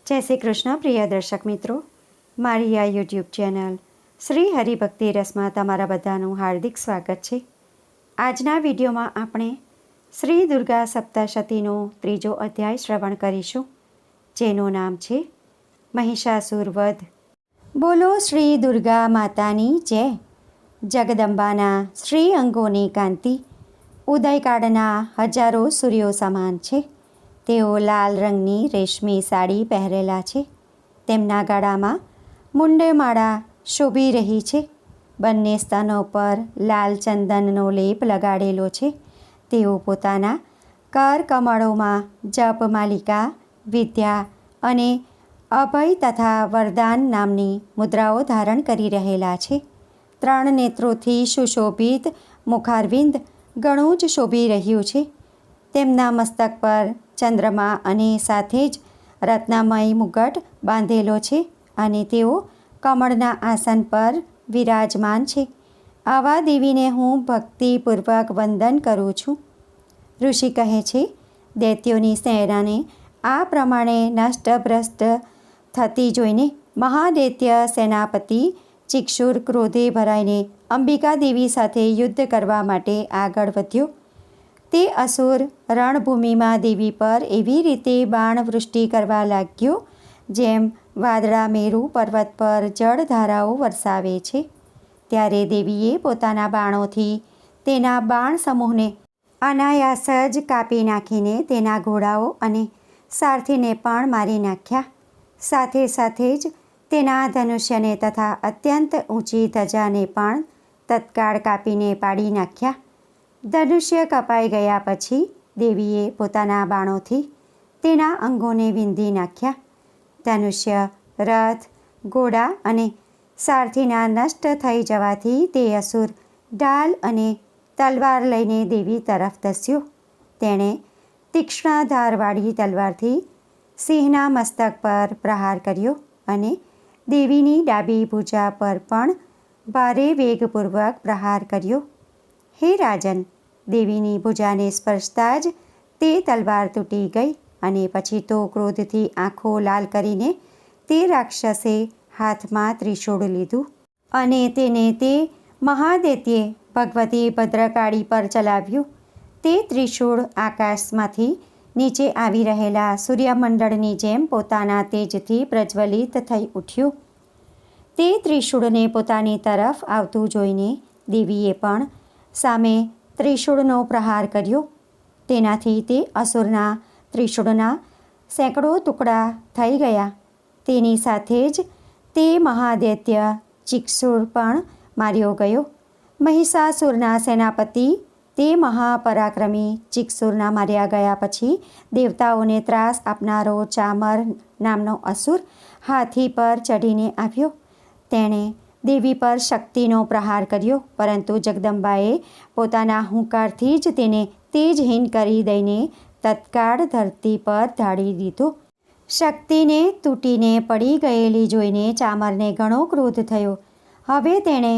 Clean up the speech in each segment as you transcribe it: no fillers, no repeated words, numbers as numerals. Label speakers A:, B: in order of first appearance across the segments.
A: જય શ્રી કૃષ્ણ પ્રિય દર્શક મિત્રો, મારી આ યુટ્યુબ ચેનલ શ્રી હરિભક્તિ રસમાં તમારા બધાનું હાર્દિક સ્વાગત છે. આજના વિડીયોમાં આપણે શ્રી દુર્ગા સપ્તશતીનો 3જો અધ્યાય શ્રવણ કરીશું, જેનું નામ છે મહિષાસુર વધ. બોલો શ્રી દુર્ગા માતાની જય. જગદંબાના શ્રી અંગોની કાંતિ ઉદયકાળના હજારો સૂર્યો સમાન છે. તેઓ લાલ રંગની રેશમી સાડી પહેરેલા છે. તેમના ગળામાં મુંડમાળા શોભી રહી છે. બંને સ્તનો પર લાલ ચંદનનો લેપ લગાડેલો છે. તેઓ પોતાના કર કમળોમાં જપ માલિકા, વિદ્યા અને અભય તથા વરદાન નામની મુદ્રાઓ ધારણ કરી રહેલા છે. 3 નેત્રોથી સુશોભિત મુખારવિંદ ઘણું જ શોભી રહ્યું છે. તેમના મસ્તક પર ચંદ્રમા અને સાથે જ રત્નમય મુગટ બાંધેલો છે અને તેઓ કમળના આસન પર વિરાજમાન છે. આવા દેવીને હું ભક્તિપૂર્વક વંદન કરું છું. ઋષિ કહે છે, દૈત્યોની સેનાને આ પ્રમાણે નષ્ટભ્રષ્ટ થતી જોઈને મહાદૈત્ય સેનાપતિ ચિક્ષુર ક્રોધે ભરાઈને અંબિકા દેવી સાથે યુદ્ધ કરવા માટે આગળ વધ્યો. તે અસુર રણભૂમિમાં દેવી પર એવી રીતે બાણવૃષ્ટિ કરવા લાગ્યો જેમ વાદળા મેરુ પર્વત પર જળધારાઓ વરસાવે છે. ત્યારે દેવીએ પોતાના બાણોથી તેના બાણ સમૂહને અનાયાસ જ કાપી નાખીને તેના ઘોડાઓ અને સારથીને પણ મારી નાખ્યા. સાથે સાથે જ તેના ધનુષ્યને તથા અત્યંત ઊંચી ધજાને પણ તત્કાળ કાપીને પાડી નાખ્યા. ધનુષ્ય કપાઈ ગયા પછી દેવીએ પોતાના બાણોથી તેના અંગોને વીંધી નાખ્યા. ધનુષ્ય, રથ, ઘોડા અને સારથીના નષ્ટ થઈ જવાથી તે અસુર ઢાલ અને તલવાર લઈને દેવી તરફ ધસ્યો. તેણે તીક્ષ્ણ ધારવાળી તલવારથી સિંહના મસ્તક પર પ્રહાર કર્યો અને દેવીની ડાબી ભુજા પર પણ ભારે વેગપૂર્વક પ્રહાર કર્યો. હે રાજન, દેવીની ભુજાને સ્પર્શતા જ તે તલવાર તૂટી ગઈ અને પછી તો ક્રોધથી આંખો લાલ કરીને તે રાક્ષસે હાથમાં ત્રિશૂળ લીધું અને તેને તે મહાદૈત્યે ભગવતી ભદ્રકાળી પર ચલાવ્યું. તે ત્રિશૂળ આકાશમાંથી નીચે આવી રહેલા સૂર્યમંડળની જેમ પોતાના તેજથી પ્રજ્વલિત થઈ ઉઠ્યું. તે ત્રિશૂળને પોતાની તરફ આવતું જોઈને દેવીએ પણ સામે ત્રિશૂળનો પ્રહાર કર્યો. તેનાથી તે અસુરના ત્રિશૂળના સેંકડો ટુકડા થઈ ગયા. તેની સાથે જ તે મહાદૈત્ય ચિક્ષુર પણ માર્યો ગયો. મહિષાસુરના સેનાપતિ તે મહાપરાક્રમી ચિક્ષુરના માર્યા ગયા પછી દેવતાઓને ત્રાસ આપનારો ચામર નામનો અસુર હાથી પર ચડીને આવ્યો. તેણે દેવી પર શક્તિનો પ્રહાર કર્યો, પરંતુ જગદંબાએ પોતાના હુંકારથી જ તેને તેજહીન કરી દઈને તત્કાળ ધરતી પર ઢાળી દીધો. શક્તિને તૂટીને પડી ગયેલી જોઈને ચામરને ઘણો ક્રોધ થયો. હવે તેણે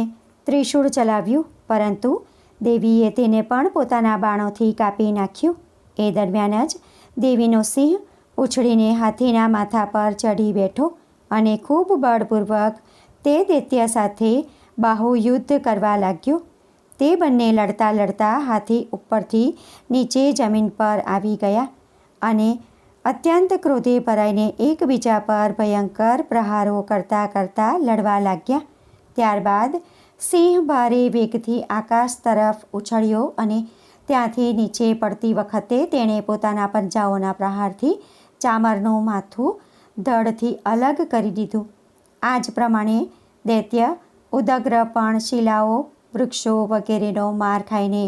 A: ત્રિશૂળ ચલાવ્યું, પરંતુ દેવીએ તેને પણ પોતાના બાણોથી કાપી નાખ્યું. એ દરમિયાન જ દેવીનો સિંહ ઉછળીને હાથીના માથા પર ચઢી બેઠો અને ખૂબ બળપૂર્વક તે દૈત્ય સાથે બાહુયુદ્ધ કરવા લાગ્યો. તે બંને લડતા લડતા હાથી ઉપરથી નીચે જમીન પર આવી ગયા અને અત્યંત ક્રોધે ભરાઈને એકબીજા પર ભયંકર પ્રહારો કરતા લડવા લાગ્યા. ત્યારબાદ સિંહ ભારે વેગથી આકાશ તરફ ઉછળ્યો અને ત્યાંથી નીચે પડતી વખતે તેણે પોતાના પંજાઓના પ્રહારથી ચામરનું માથું ધડથી અલગ કરી દીધું. આ જ પ્રમાણે દૈત્ય ઉદગ્ર પણ શિલાઓ, વૃક્ષો વગેરેનો માર ખાઈને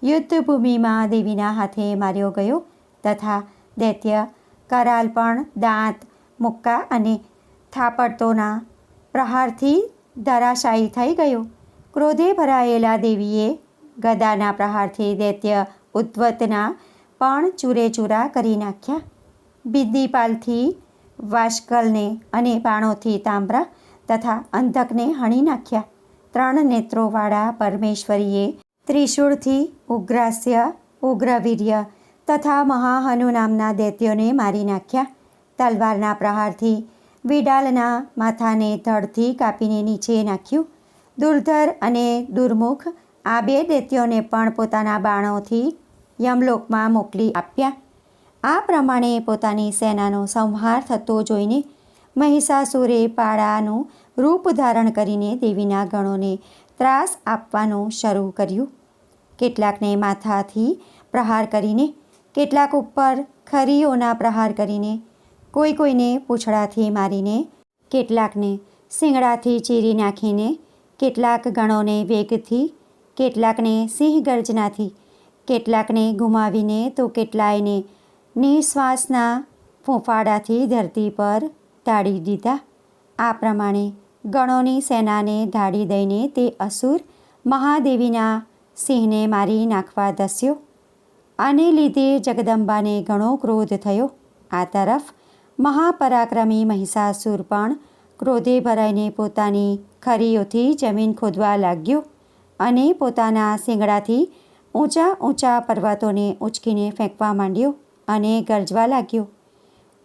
A: યુદ્ધભૂમિમાં દેવીના હાથે માર્યો ગયો તથા દૈત્ય કરાલ પણ દાંત, મુક્કા અને થાપડતોના પ્રહારથી ધરાશાયી થઈ ગયો. ક્રોધે ભરાયેલા દેવીએ ગદાના પ્રહારથી દૈત્ય ઉદ્ધવતના પણ ચૂરેચૂરા કરી નાખ્યા. બિંદીપાલથી વાષ્કલને અને બાણોથી તાંબ્રા તથા અંધકને હણી નાખ્યા. 3 નેત્રોવાળા પરમેશ્વરીએ ત્રિશૂળથી ઉગ્રાસ્ય, ઉગ્રવીર્ય તથા મહાહનુ નામના દૈત્યોને મારી નાખ્યા. તલવારના પ્રહારથી વિડાલના માથાને ધડથી કાપીને નીચે નાખ્યું. દુર્ધર અને દુર્મુખ આ બે દૈત્યોને પણ પોતાના બાણોથી યમલોકમાં મોકલી આપ્યા. આ પ્રમાણે પોતાની સેનાનો સંહાર થતો જોઈને મહિષાસુરે પાડાનું રૂપ ધારણ કરીને દેવીના ગણોને ત્રાસ આપવાનું શરૂ કર્યું. કેટલાકને માથાથી પ્રહાર કરીને, કેટલાક ઉપર ખરીઓના પ્રહાર કરીને, કોઈને પૂંછડાથી મારીને, કેટલાકને શિંગડાથી ચીરી નાખીને, કેટલાક ગણોને વેગથી, કેટલાકને સિંહ ગર્જનાથી, કેટલાકને ગુમાવીને તો કેટલાયને નિશ્વાસના ફૂંફાડાથી ધરતી પર ઢાળી દીધા. આ પ્રમાણે ગણોની સેનાને ઢાળી દઈને તે અસુર મહાદેવીના સિંહને મારી નાખવા ધસ્યો. આને લીધે જગદંબાને ઘણો ક્રોધ થયો. આ તરફ મહાપરાક્રમી મહિષાસુર પણ ક્રોધે ભરાઈને પોતાની ખરીઓથી જમીન ખોદવા લાગ્યો અને પોતાના શિંગડાથી ઊંચા ઊંચા પર્વતોને ઉંચકીને ફેંકવા માંડ્યો અને ગરજવા લાગ્યો.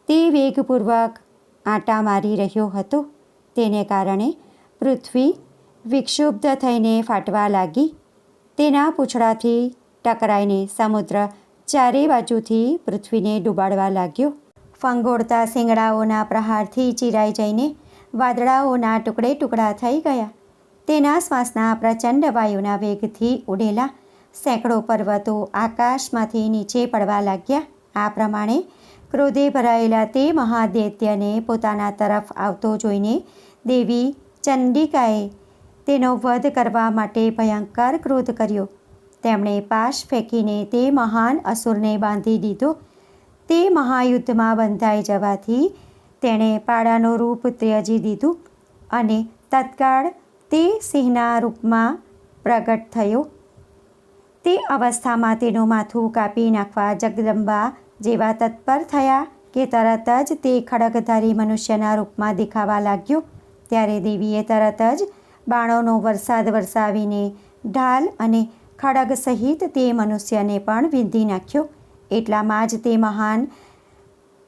A: તે વેગપૂર્વક આંટા મારી રહ્યો હતો. તેને કારણે પૃથ્વી વિક્ષુબ્ધ થઈને ફાટવા લાગી. તેના પૂંછડાથી ટકરાઈને સમુદ્ર ચારે બાજુથી પૃથ્વીને ડૂબાડવા લાગ્યો. ફંગોળતા શિંગડાઓના પ્રહારથી ચીરાઈ જઈને વાદળાઓના ટુકડે ટુકડા થઈ ગયા. તેના શ્વાસના પ્રચંડ વાયુના વેગથી ઉડેલા સેંકડો પર્વતો આકાશમાંથી નીચે પડવા લાગ્યા. આ પ્રમાણે ક્રોધે ભરાયેલા તે મહાદૈત્યને પોતાના તરફ આવતો જોઈને દેવી ચંડિકાએ તેનો વધ કરવા માટે ભયંકર ક્રોધ કર્યો. તેમણે પાશ ફેંકીને તે મહાન અસુરને બાંધી દીધો. તે મહાયુદ્ધમાં બંધાઈ જવાથી તેણે પાડાનું રૂપ ત્યજી દીધું અને તત્કાળ તે સિંહના રૂપમાં પ્રગટ થયો. તે અવસ્થામાં તેનું માથું કાપી નાખવા જગદંબા જેવા તત્પર થયા કે તરત જ તે ખડગધારી મનુષ્યના રૂપમાં દેખાવા લાગ્યો. ત્યારે દેવીએ તરત જ બાણોનો વરસાદ વરસાવીને ઢાલ અને ખડગ સહિત તે મનુષ્યને પણ વીંધી નાખ્યો. એટલામાં જ તે મહાન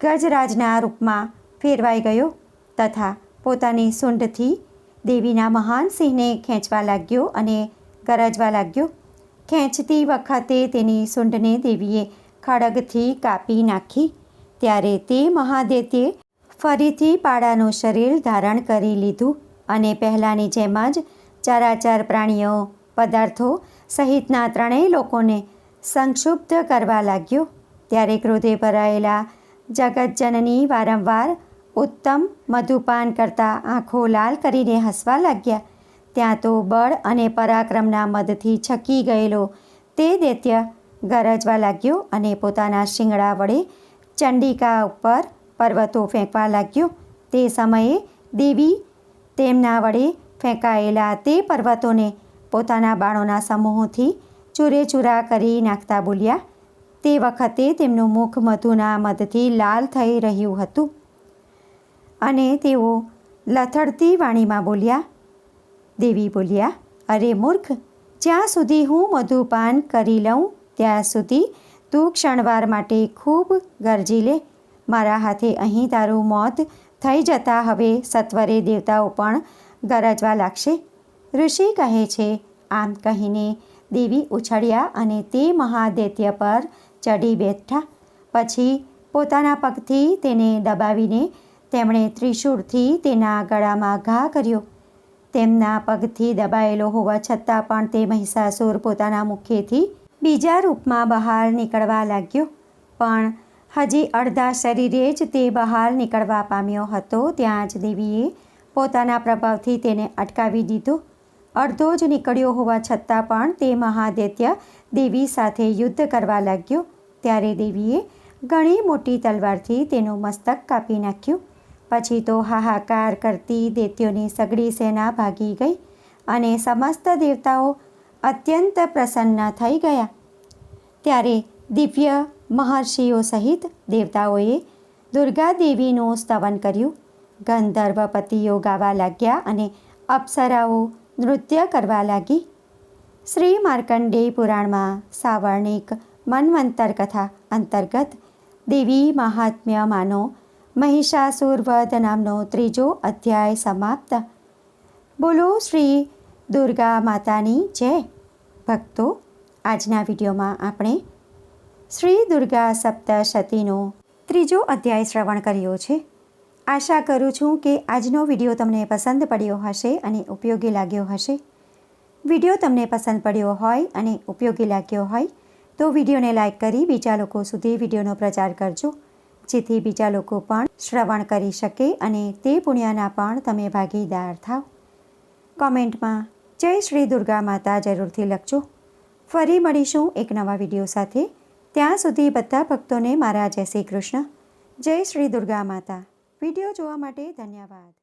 A: ગજરાજના રૂપમાં ફેરવાઈ ગયો તથા પોતાની સૂંઢથી દેવીના મહાન સિંહને ખેંચવા લાગ્યો અને ગરજવા લાગ્યો. ખેંચતી વખતે તેની સૂંઢને દેવીએ ખડગથી કાપી નાખી. ત્યારે તે મહાદૈત્યે ફરીથી પાડાનું શરીર ધારણ કરી લીધું અને પહેલાંની જેમ જ ચરાચર પ્રાણીઓ, પદાર્થો સહિતના ત્રણેય લોકોને સંક્ષુબ્ધ કરવા લાગ્યો. ત્યારે ક્રોધે ભરાયેલા જગતજનની વારંવાર ઉત્તમ મધુપાન કરતા આંખો લાલ કરીને હસવા લાગ્યા. ત્યાં તો બળ અને પરાક્રમના મદથી છકી ગયેલો તે દૈત્ય ગરજવા લાગ્યો અને પોતાના શિંગડા વડે ચંડિકા ઉપર પર્વતો ફેંકવા લાગ્યો. તે સમયે દેવી તેમના વડે ફેંકાયેલા તે પર્વતોને પોતાના બાણોના સમૂહથી ચૂરેચૂરા કરી નાખતા બોલ્યા. તે વખતે તેમનું મુખ મધુના મદથી લાલ થઈ રહ્યું હતું અને તેઓ લથડતી વાણીમાં બોલ્યા. દેવી બોલ્યા, અરે મૂર્ખ, જ્યાં સુધી હું મધુપાન કરી લઉં ત્યાં સુધી તું ક્ષણવાર માટે ખૂબ ગરજી લે. મારા હાથે અહીં તારું મોત થઈ જતાં હવે સત્વરે દેવતાઓ પણ ગરજવા લાગશે. ઋષિ કહે છે. આમ કહીને દેવી ઉછળ્યા અને તે મહાદૈત્ય પર ચઢી બેઠા. પછી પોતાના પગથી તેને દબાવીને તેમણે ત્રિશૂળથી તેના ગળામાં ઘા કર્યો. તેમના પગથી દબાયેલો હોવા છતાં પણ તે મહિષાસુર પોતાના મુખેથી બીજા રૂપમાં બહાર નીકળવા લાગ્યો. પણ હજી અડધા શરીરે જ તે બહાર નીકળવા પામ્યો હતો ત્યાં જ દેવીએ પોતાના પ્રભાવથી તેને અટકાવી દીધો. અડધો જ નીકળ્યો હોવા છતાં પણ તે મહાદૈત્ય દેવી સાથે યુદ્ધ કરવા લાગ્યો. ત્યારે દેવીએ ઘણી મોટી તલવારથી તેનું મસ્તક કાપી નાખ્યું. પછી તો હાહાકાર કરતી દૈત્યોની સઘળી સેના ભાગી ગઈ અને સમસ્ત દેવતાઓ અત્યંત પ્રસન્ન થઈ ગયા. ત્યારે દિવ્ય મહર્ષિઓ સહિત દેવતાઓએ દુર્ગા દેવીનું સ્તવન કર્યું. ગંધર્વપતિઓ ગાવા લાગ્યા અને અપ્સરાઓ નૃત્ય કરવા લાગી. શ્રી માર્કંડેય પુરાણમાં સાવર્ણિક મન્વંતર કથા અંતર્ગત દેવી મહાત્મ્યમાંનો મહિષાસુર વધ નામનો 3જો અધ્યાય સમાપ્ત. બોલો શ્રી દુર્ગા માતાની જય. ભક્તો, આજના વિડીયોમાં આપણે શ્રી દુર્ગા સપ્તશતીનો 3જો અધ્યાય શ્રવણ કર્યો છે. આશા કરું છું કે આજનો વિડીયો તમને પસંદ પડ્યો હશે અને ઉપયોગી લાગ્યો હશે. વિડીયો તમને પસંદ પડ્યો હોય અને ઉપયોગી લાગ્યો હોય તો વિડીયોને લાઈક કરી બીજા લોકો સુધી વિડીયોનો પ્રચાર કરજો, જેથી બીજા લોકો પણ શ્રવણ કરી શકે અને તે પુણ્યના પણ તમે ભાગીદાર થાવ. કોમેન્ટમાં જય શ્રી દુર્ગા માતા જરૂરથી લખજો. ફરી મળીશું એક નવા વિડીયો સાથે. ત્યાં સુધી બધા ભક્તોને મારા જય શ્રી કૃષ્ણ. જય શ્રી દુર્ગા માતા. વિડીયો જોવા માટે ધન્યવાદ.